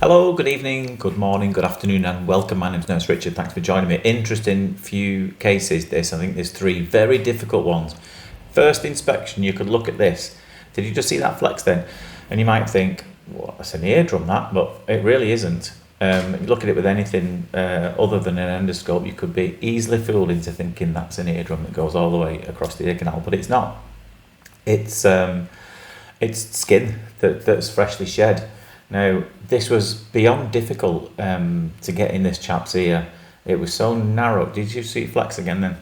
Hello, good evening, good morning, good afternoon, and welcome. My name's Nurse Richard. Thanks for joining me. Interesting few cases, this. I think there's three very difficult ones. First inspection, you could look at this. Did you just see that flex then? And you might think, well, that's an eardrum, that, but it really isn't. If you look at it with anything other than an endoscope, you could be easily fooled into thinking that's an eardrum that goes all the way across the ear canal, but it's not. It's skin that's freshly shed. Now, this was beyond difficult to get in this chap's ear. It was so narrow. Did you see flex again then?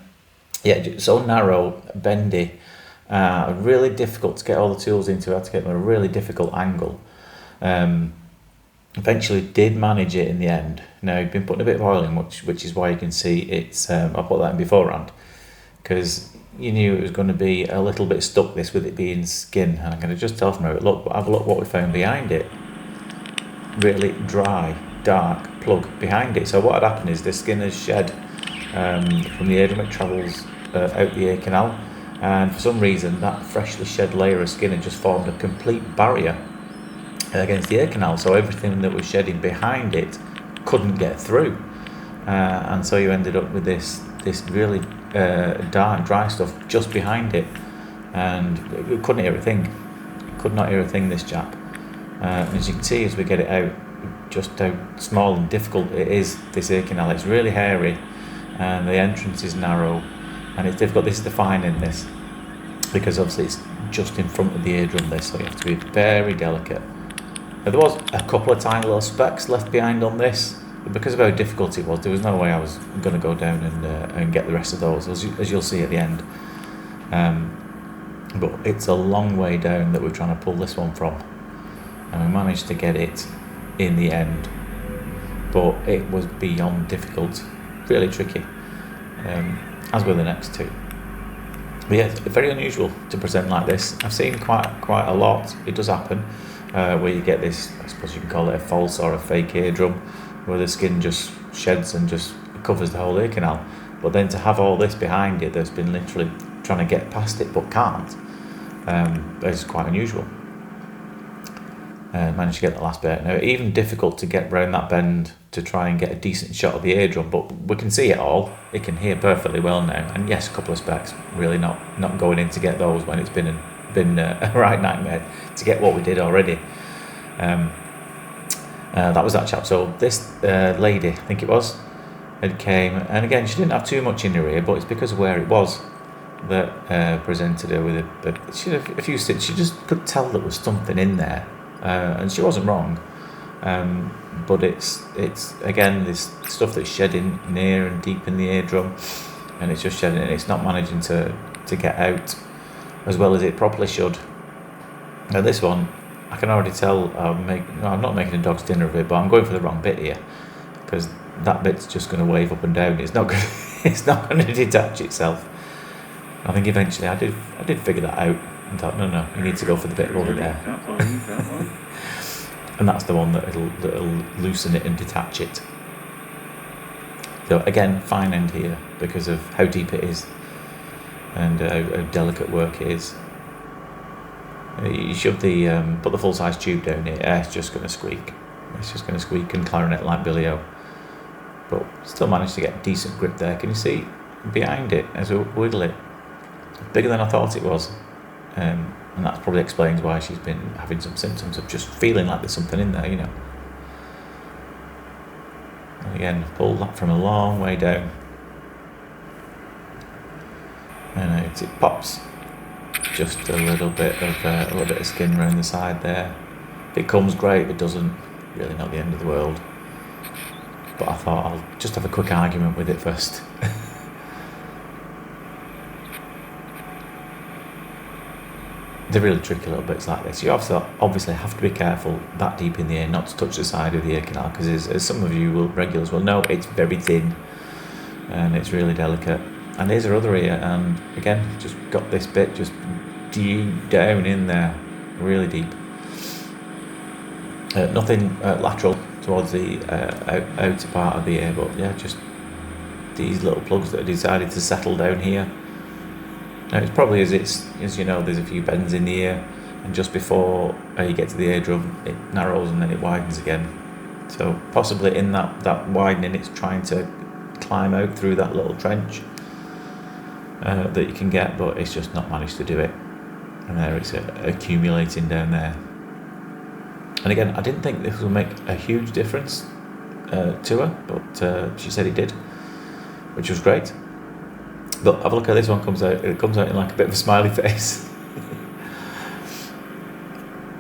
Yeah, so narrow, bendy, really difficult to get all the tools into. I had to get them at a really difficult angle. Eventually did manage it in the end. Now, he'd been putting a bit of oil in, which is why you can see it's, I put that in beforehand, because you knew it was going to be a little bit stuck, this, with it being skin. And I'm going to just tell from it, look, have a look what we found behind it. Really dry, dark plug behind it. So what had happened is the skin has shed from the eardrum. It travels out the ear canal, and for some reason that freshly shed layer of skin had just formed a complete barrier against the ear canal, so everything that was shedding behind it couldn't get through, and so you ended up with this really dark, dry stuff just behind it, and we couldn't hear a thing. Could not hear a thing, this chap. As you can see, as we get it out, just how small and difficult it is, this ear canal. It's really hairy, and the entrance is narrow, and it's difficult. This is the fine in this, because obviously it's just in front of the eardrum, this, so you have to be very delicate. Now, there was a couple of tiny little specks left behind on this, but because of how difficult it was, there was no way I was going to go down and get the rest of those, as you'll see at the end. But it's a long way down that we're trying to pull this one from. And we managed to get it in the end, but it was beyond difficult, really tricky, as were the next two. But yeah, very unusual to present like this. I've seen quite a lot. It does happen where you get this, I suppose you can call it a false or a fake eardrum, where the skin just sheds and just covers the whole ear canal. But then to have all this behind it that's been literally trying to get past it but can't, is quite unusual. Managed to get the last bit. Now, even difficult to get round that bend to try and get a decent shot of the eardrum, but we can see it all. It can hear perfectly well now. And yes, a couple of specks, really not going in to get those when it's been a right nightmare to get what we did already. That was that chap. So this lady, I think it was, had came, and again, she didn't have too much in her ear, but it's because of where it was that presented her with she had a few stitches. She just could tell there was something in there. And she wasn't wrong, but it's again this stuff that's shedding near and deep in the eardrum, and it's just shedding, and it's not managing to get out as well as it probably should. Now this one, I can already tell I'm not making a dog's dinner of it, but I'm going for the wrong bit here, because that bit's just going to wave up and down. It's not going to detach itself. I think eventually I did figure that out. I thought, no, you need to go for the bit over there. And that's the one that'll loosen it and detach it. So again, fine end here because of how deep it is and how delicate work it is. You shove put the full size tube down here, it's just going to squeak. It's just going to squeak and clarinet like Billy O. But still managed to get a decent grip there. Can you see behind it as we wiggle it? Bigger than I thought it was. And that probably explains why she's been having some symptoms of just feeling like there's something in there, And again, pull that from a long way down. And it pops just a little bit of skin around the side there. If it comes, great. If it doesn't, really not the end of the world. But I thought I'll just have a quick argument with it first. They're really tricky little bits like this. You obviously have to be careful that deep in the ear not to touch the side of the ear canal, because as some of you regulars will know, it's very thin and it's really delicate. And here's her other ear, and again, just got this bit just deep down in there, really deep. Nothing lateral towards the outer part of the ear, but yeah, just these little plugs that have decided to settle down here. Now it's probably as you know, there's a few bends in the ear, and just before you get to the eardrum, it narrows and then it widens again. So possibly in that widening, it's trying to climb out through that little trench that you can get, but it's just not managed to do it. And there it's accumulating down there. And again, I didn't think this would make a huge difference to her, but she said it did, which was great. But have a look how this one comes out. It comes out in like a bit of a smiley face.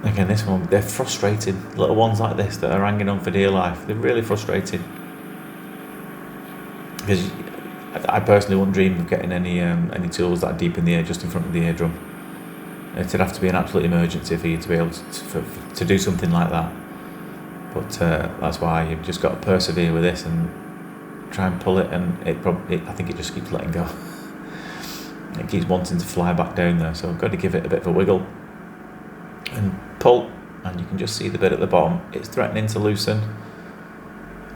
Again, this one, they're frustrated. Little ones like this that are hanging on for dear life, they're really frustrated. Because I personally wouldn't dream of getting any tools that are deep in the air, just in front of the eardrum. It'd have to be an absolute emergency for you to be able to do something like that. But that's why you've just got to persevere with this and try and pull it, and I think it just keeps letting go. It keeps wanting to fly back down there, so I've got to give it a bit of a wiggle and pull, and you can just see the bit at the bottom. It's threatening to loosen,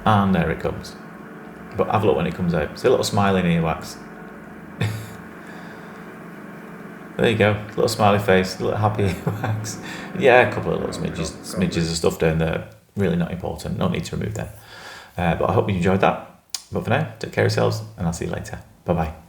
and there it comes. But have a look when it comes out. It's a little smiling earwax. There you go, a little smiley face, a little happy earwax. Yeah, a couple of little smidges of stuff down there. Really not important, no need to remove them. But I hope you enjoyed that. But for now, take care of yourselves, and I'll see you later. Bye bye.